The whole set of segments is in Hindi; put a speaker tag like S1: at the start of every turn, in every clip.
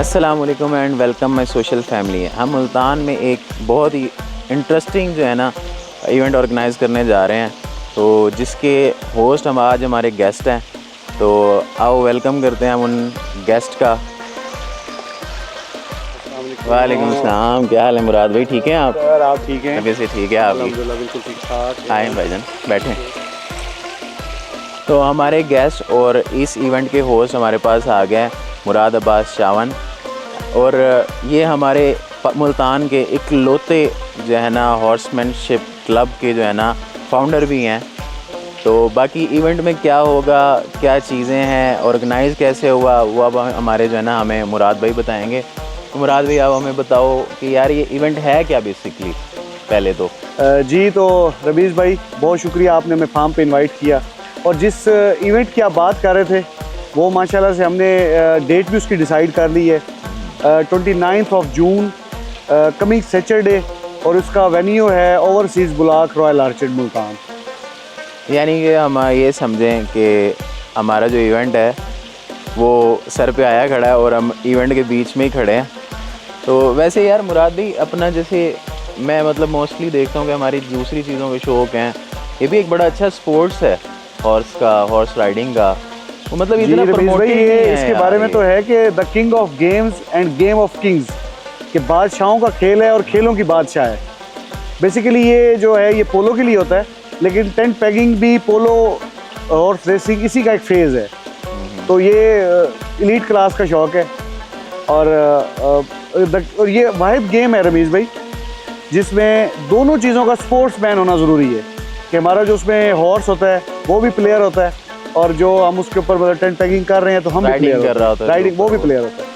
S1: अस्सलाम वालेकुम and welcome my social family. हम मुल्तान में एक बहुत ही इंटरेस्टिंग जो है ना इवेंट ऑर्गेनाइज़ करने जा रहे हैं, तो जिसके होस्ट हम आज हमारे गेस्ट हैं। तो आओ वेलकम करते हैं हम उन गेस्ट का। वालेकुम अस्सलाम, क्या हाल है मुराद भाई? ठीक हैं आप?
S2: सर आप ठीक हैं?
S1: तबीयत से ठीक है आपकी?
S2: बिल्कुल ठीक ठाक।
S1: आए भाईजान बैठें। तो हमारे गेस्ट और इस इवेंट के होस्ट हमारे पास आ गए मुराद अब्बास शावन, और ये हमारे मुल्तान के इकलौते जो है ना हॉर्समैनशिप क्लब के जो है ना फाउंडर भी हैं। तो बाकी इवेंट में क्या होगा, क्या चीज़ें हैं, ऑर्गेनाइज़ कैसे हुआ, वो अब हमारे जो है ना हमें मुराद भाई बताएंगे। तो मुराद भाई आप हमें बताओ कि यार ये इवेंट है क्या बेसिकली पहले तो।
S2: जी तो रमीज़ भाई बहुत शुक्रिया, आपने हमें फार्म पे इनवाइट किया, और जिस इवेंट की आप बात कर रहे थे वो माशाल्लाह से हमने डेट भी उसकी डिसाइड कर ली है। 29 ऑफ जून कमिंग सैटरडे, और उसका वेन्यू है ओवरसीज़ बुलाक रॉयल आर्चर्ड मुल्तान।
S1: यानी कि हम ये समझें कि हमारा जो इवेंट है वो सर पे आया खड़ा है और हम इवेंट के बीच में ही खड़े हैं। तो वैसे यार मुराद भाई अपना, जैसे मैं मतलब मोस्टली देखता हूँ कि हमारी दूसरी चीज़ों के शौक़ हैं, ये भी एक बड़ा अच्छा स्पोर्ट्स है हॉर्स का, हॉर्स राइडिंग का। वो मतलब इतना प्रमोटेड नहीं है
S2: इसके बारे में तो है कि the king of games end game of Kings, कि बादशाहों का खेल है और खेलों की बादशाह है। बेसिकली ये जो है ये पोलो के लिए होता है, लेकिन टेंट पैगिंग भी पोलो हॉर्स रेसिंग इसी का एक फेज़ है। तो ये एलीट क्लास का शौक़ है, और ये वाहिद गेम है रमीज़ भाई जिसमें दोनों चीज़ों का स्पोर्ट्समैन होना ज़रूरी है, कि हमारा जो उसमें हॉर्स होता है वो भी प्लेयर होता है, और जो हम उसके ऊपर मतलब टेंट पैगिंग कर रहे हैं तो हम भी प्लेयर कर रहा होता है, राइडिंग वो भी प्लेयर होता है।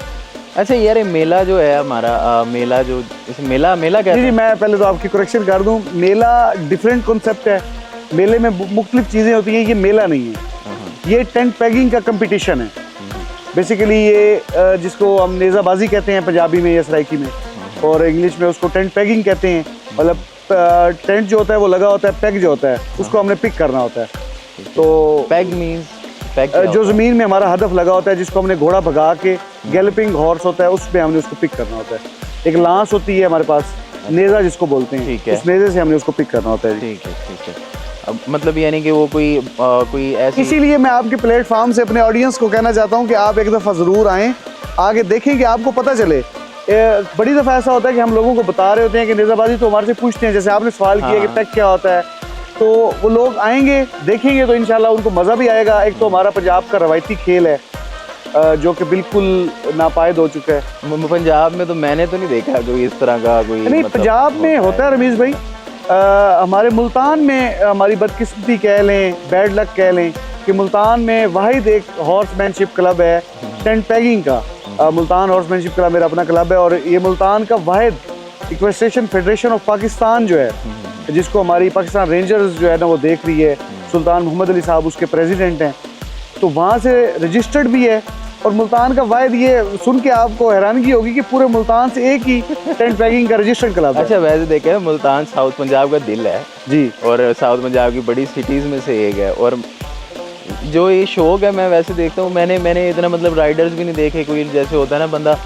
S1: अच्छा यार ये मेला जो है हमारा मेला जो इस मेला कहते हैं।
S2: जी मैं पहले तो आपकी करेक्शन कर दूं, मेला डिफरेंट कॉन्सेप्ट है। मेले में मुख्तलिफ चीज़ें होती हैं, ये मेला नहीं है, ये टेंट पैगिंग का कंपटीशन है। बेसिकली ये जिसको हम नेज़ाबाजी कहते हैं पंजाबी में या सराइकी में, और इंग्लिश में उसको टेंट पैगिंग कहते हैं। मतलब टेंट जो होता है वो लगा होता है, पैग जो होता है उसको हमने पिक करना होता है। तो
S1: पैग मीन्स
S2: जो ज़मीन में हमारा हदफ लगा होता है, जिसको हमने घोड़ा भगा के, गैलपिंग हॉर्स होता है उसमें हमने उसको पिक करना होता है। एक लांस होती है हमारे पास, नेज़ा जिसको बोलते हैं, उस नेज़े से हमने उसको पिक करना होता है।
S1: ठीक है। अब मतलब यानी कि वो कोई ऐसी,
S2: इसीलिए मैं आपके प्लेटफॉर्म से अपने ऑडियंस को कहना चाहता हूँ कि आप एक दफ़ा ज़रूर आएँ, आगे देखें कि आपको पता चले। बड़ी दफ़ा ऐसा होता है कि हम लोगों को बता रहे होते हैं कि नेज़ाबाजी, तो हमारे से पूछते हैं, जैसे आपने सवाल किया कि पैग क्या होता है, तो वो लोग आएंगे देखेंगे तो इंशाल्लाह उनको मज़ा भी आएगा। एक तो हमारा पंजाब का रवायती खेल है जो कि बिल्कुल नापायद हो चुका है।
S1: पंजाब में तो मैंने तो नहीं देखा कोई इस तरह का कोई,
S2: नहीं
S1: मतलब
S2: पंजाब में होता है रमीज़ भाई। हमारे मुल्तान में हमारी बदकिस्मती कह लें, बैड लक कह लें, कि मुल्तान में वाहिद एक हॉर्समैनशिप क्लब है टेंट पैगिंग का। मुल्तान हॉर्समैनशिप क्लब मेरा अपना क्लब है, और ये मुल्तान का वाहिद इक्वेस्ट्रेशन फेडरेशन ऑफ पाकिस्तान जो है, जिसको हमारी पाकिस्तान रेंजर्स जो है ना वो देख रही है, सुल्तान मोहम्मद अली साहब उसके प्रेसिडेंट हैं, तो वहाँ से रजिस्टर्ड भी है। और मुल्तान का वाहिद, ये सुन के आपको हैरानगी होगी कि पूरे मुल्तान से एक ही टेंट पैगिंग का रजिस्टर्ड क्लब है।
S1: अच्छा वैसे देखें मुल्तान साउथ पंजाब का दिल है
S2: जी,
S1: और साउथ पंजाब की बड़ी सिटीज़ में से एक है। और जो ये शौक़ है मैं वैसे देखता हूँ, मैंने इतना मतलब राइडर्स भी नहीं देखे कोई, जैसे होता है ना बंदा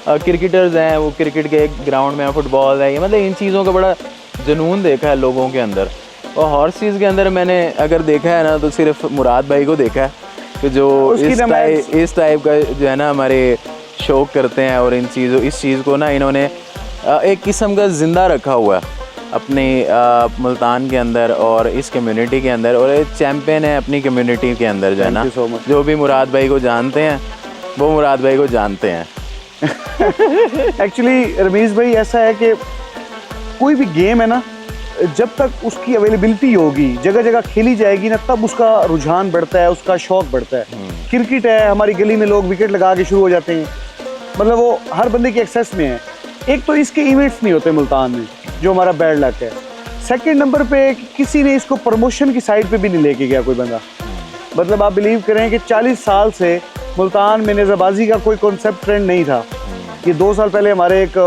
S1: क्रिकेटर्स हैं वो क्रिकेट के एक ग्राउंड में, फुटबॉल है, ये मतलब इन चीज़ों का बड़ा जुनून देखा है लोगों के अंदर। और हॉर्सेस के अंदर मैंने अगर देखा है ना तो सिर्फ मुराद भाई को देखा है कि जो इस टाइप का जो है ना हमारे शौक़ करते हैं, और इस चीज़ को ना इन्होंने एक किस्म का ज़िंदा रखा हुआ है अपने मुल्तान के अंदर और इस कम्युनिटी के अंदर, और एक चैम्पियन है अपनी कम्युनिटी के अंदर जो है ना। जो भी मुराद भाई को जानते हैं वो मुराद भाई को जानते हैं।
S2: एक्चुअली रमीज़ भाई ऐसा है कि कोई भी गेम है ना, जब तक उसकी अवेलेबिलिटी होगी, जगह जगह खेली जाएगी ना, तब उसका रुझान बढ़ता है, उसका शौक़ बढ़ता है। क्रिकेट है, हमारी गली में लोग विकेट लगा के शुरू हो जाते हैं, मतलब वो हर बंदे की एक्सेस में है। एक तो इसके इवेंट्स नहीं होते मुल्तान में, जो हमारा बैड लक है। सेकंड नंबर पे किसी ने इसको प्रमोशन की साइड पे भी नहीं लेके गया कोई बंदा। मतलब आप बिलीव करें कि 40 साल से मुल्तान में नेज़ाबाजी का कोई कॉन्सेप्ट ट्रेंड नहीं था। ये 2 साल पहले हमारे एक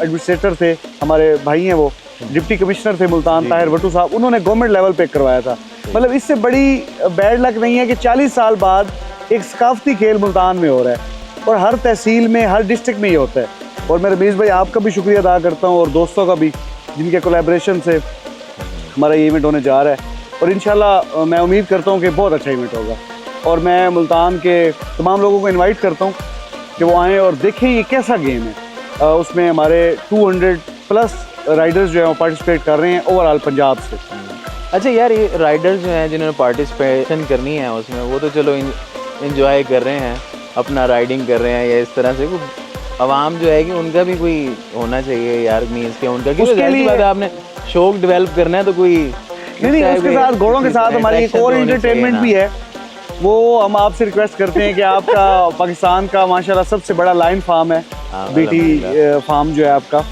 S2: एडमिनिस्ट्रेटर थे, हमारे भाई हैं, वो डिप्टी कमिश्नर थे मुल्तान, ताहिर भट्टू साहब, उन्होंने गवर्नमेंट लेवल पे करवाया था। मतलब इससे बड़ी बैड लक नहीं है कि 40 साल बाद एक सकाफती खेल मुल्तान में हो रहा है। और हर तहसील में, हर डिस्ट्रिक्ट में ये होता है। और मैं रमीज़ भाई आपका भी शुक्रिया अदा करता हूँ और दोस्तों का भी, जिनके कोलैबोरेशन से हमारा ये इवेंट होने जा रहा है। और इंशाल्लाह मैं उम्मीद करता हूँ कि बहुत अच्छा इवेंट होगा। और मैं मुल्तान के तमाम लोगों को इनवाइट करता हूँ कि वो आएँ और देखें ये कैसा गेम है। उसमें हमारे 200+ राइडर्स जो हैं वो पार्टिसिपेट कर रहे हैं ओवरऑल पंजाब से।
S1: अच्छा यार, ये राइडर्स जो हैं जिन्होंने पार्टिसिपेशन करनी है उसमें, वो तो चलो इंजॉय कर रहे हैं, अपना राइडिंग कर रहे हैं, या इस तरह से आवाम जो है कि उनका भी कोई होना चाहिए यार, मीन्स के उनका, क्योंकि जाहिर सी बात है आपने शौक डेवलप करना है तो कोई
S2: नहीं, उसके साथ घोड़ों के साथ हमारी एक और एंटरटेनमेंट भी है। वो हम आपसे रिक्वेस्ट करते हैं कि आपका पाकिस्तान का माशाल्लाह सबसे बड़ा लाइन फार्म है, बीटी फार्म जो है आपका,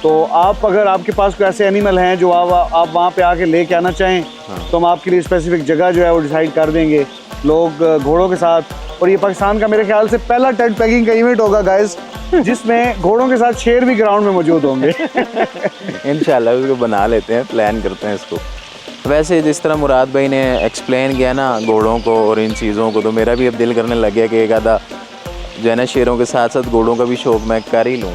S2: तो आप अगर आपके पास कोई ऐसे एनिमल हैं जो आप वहाँ पे आके लेके आना चाहें तो हम आपके लिए स्पेसिफिक जगह जो है वो डिसाइड कर देंगे लोग घोड़ों के साथ। और ये पाकिस्तान का मेरे ख्याल से पहला टेंट पैकिंग का इवेंट होगा गाइस, जिसमें घोड़ों के साथ शेर भी ग्राउंड में मौजूद होंगे।
S1: इंशाल्लाह उसको बना लेते हैं, प्लान करते हैं इसको। वैसे जिस तरह मुराद भाई ने एक्सप्लेन किया ना घोड़ों को और इन चीज़ों को, तो मेरा भी अब दिल करने लग गया कि एक आधा जो है ना शेरों के साथ साथ घोड़ों का भी शौक मैं कर ही लूँ।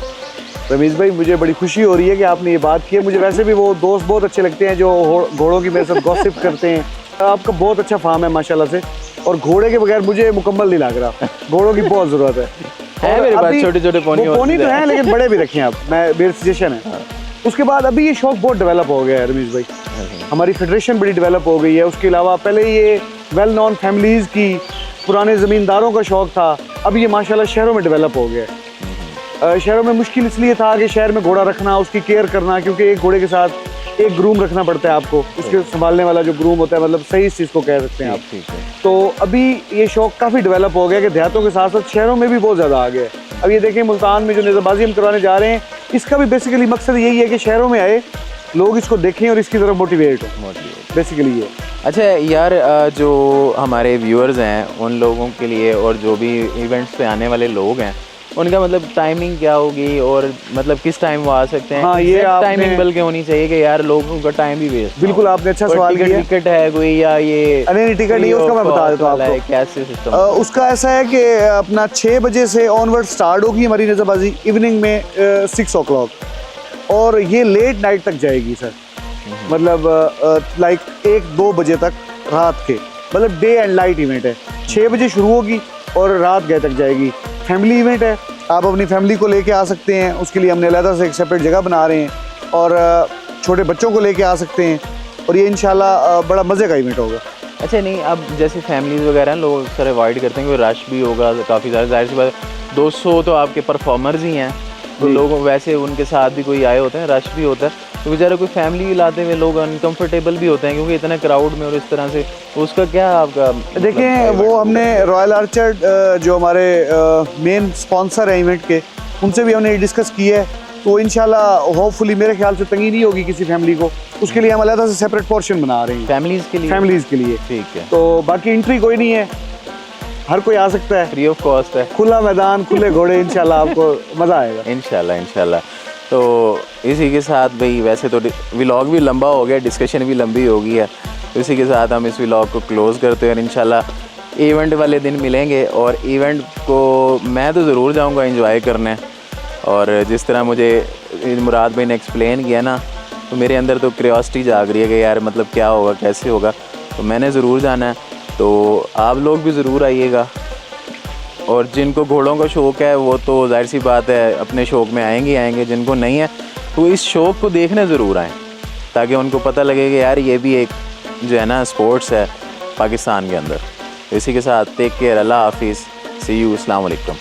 S2: रमीज़ भाई मुझे बड़ी खुशी हो रही है कि आपने ये बात की है। मुझे वैसे भी वो दोस्त बहुत अच्छे लगते हैं जो घोड़ों की मेरे साथ गॉसिप करते हैं। आपका बहुत अच्छा फार्म है माशाल्लाह से, और घोड़े के बगैर मुझे मुकम्मल नहीं लग रहा। घोड़ों की बहुत ज़रूरत है
S1: मेरे पास छोटे छोटे पोनी
S2: तो हैं, लेकिन बड़े भी रखें आप, मेरी सजेशन है। उसके बाद अभी ये शौक बहुत डेवलप हो गया है रमीज़ भाई, हमारी फेडरेशन बड़ी डेवलप हो गई है। उसके अलावा पहले ये वेल नॉन फैमिलीज़ की, पुराने ज़मींदारों का शौक था, अब ये माशाल्लाह शहरों में डेवलप हो गया है। शहरों में मुश्किल इसलिए था कि शहर में घोड़ा रखना, उसकी केयर करना, क्योंकि एक घोड़े के साथ एक ग्रूम रखना पड़ता है आपको, उसके संभालने वाला जो ग्रूम होता है, मतलब सही इस चीज़ को कह सकते हैं आप। तो अभी ये शौक काफ़ी डेवलप हो गया कि देहातों के साथ साथ शहरों में भी बहुत ज़्यादा आ गया है। अब ये देखें मुल्तान में जो नेज़ाबाजी हम करवाने जा रहे हैं, इसका भी बेसिकली मकसद यही है कि शहरों में आए लोग, इसको देखें और इसकी तरफ मोटिवेट हो, बेसिकली ये।
S1: अच्छा यार, जो हमारे व्यूअर्स हैं उन लोगों के लिए और जो भी इवेंट्स पे आने वाले लोग हैं उनका मतलब टाइमिंग क्या होगी, और मतलब किस टाइम वो आ सकते हैं?
S2: हाँ, ये
S1: टाइमिंग बल्कि होनी चाहिए कि यार लोगों का टाइम भी वेस्ट।
S2: बिल्कुल आपने अच्छा सवाल किया।
S1: टिकट है कोई या ये?
S2: नहीं, टिकट नहीं, उसका मैं बता देता हूँ आपको
S1: कैसे सिस्टम।
S2: उसका ऐसा है कि अपना 6 बजे से ऑनवर्ड स्टार्ट होगी हमारी नेज़ाबाजी, इवनिंग में 6 o'clock, और ये लेट नाइट तक जाएगी सर, मतलब लाइक 1-2 बजे तक रात के, मतलब डे एंड नाइट इवेंट है। 6 बजे शुरू होगी और रात गए तक जाएगी। फैमिली इवेंट है, आप अपनी फैमिली को लेके आ सकते हैं, उसके लिए हमने अलग से एक सेपरेट जगह बना रहे हैं, और छोटे बच्चों को लेके आ सकते हैं, और ये इंशाल्लाह बड़ा मज़े का इवेंट होगा।
S1: अच्छा नहीं, अब जैसे फैमिलीज वगैरह लोग अक्सर अवॉइड करते हैं, कोई रश भी होगा काफ़ी ज़्यादा, जाहिर सी बात है 200 तो आपके परफॉर्मर्स ही हैं, तो लोग वैसे उनके साथ भी कोई आए होते हैं, रश भी होता है, तो बेचारे कोई फैमिली लाते हुए लोग अनकंफर्टेबल भी होते हैं क्योंकि इतना क्राउड में और इस तरह से। उसका क्या आपका
S2: देखें, वो हमने रॉयल आर्चर्ड जो हमारे मेन स्पॉन्सर है इवेंट के, उनसे भी हमने डिस्कस किया है, तो इंशाल्लाह होपफुली मेरे ख्याल से तंगी नहीं होगी किसी फैमिली को। उसके लिए हम अलग से सेपरेट पोर्शन बना रहे हैं
S1: फैमिलीज़ के लिए। ठीक है,
S2: तो बाकी एंट्री कोई नहीं है, हर कोई आ सकता है,
S1: फ्री ऑफ कॉस्ट है,
S2: खुला मैदान, खुले घोड़े, इंशाल्लाह आपको मज़ा आएगा।
S1: इंशाल्लाह। तो इसी के साथ भाई, वैसे तो व्लॉग भी लंबा हो गया, डिस्कशन भी लंबी हो गई है, तो इसी के साथ हम इस व्लॉग को क्लोज़ करते हैं और इंशाल्लाह इवेंट वाले दिन मिलेंगे। और इवेंट को मैं तो ज़रूर जाऊंगा एंजॉय करने, और जिस तरह मुझे मुराद भाई ने एक्सप्लेन किया ना, तो मेरे अंदर तो क्यूरियोसिटी जाग रही है कि यार मतलब क्या होगा, कैसे होगा, तो मैंने ज़रूर जाना है, तो आप लोग भी ज़रूर आइएगा। और जिनको घोड़ों का शौक़ है वो तो जाहिर सी बात है अपने शौक़ में आएंगे, जिनको नहीं है तो इस शौक़ को देखने ज़रूर आएँ, ताकि उनको पता लगे कि यार ये भी एक जो है ना स्पोर्ट्स है पाकिस्तान के अंदर। इसी के साथ टेक केयर, अल्लाह हाफिज़, सी यू, अस्सलाम वालेकुम।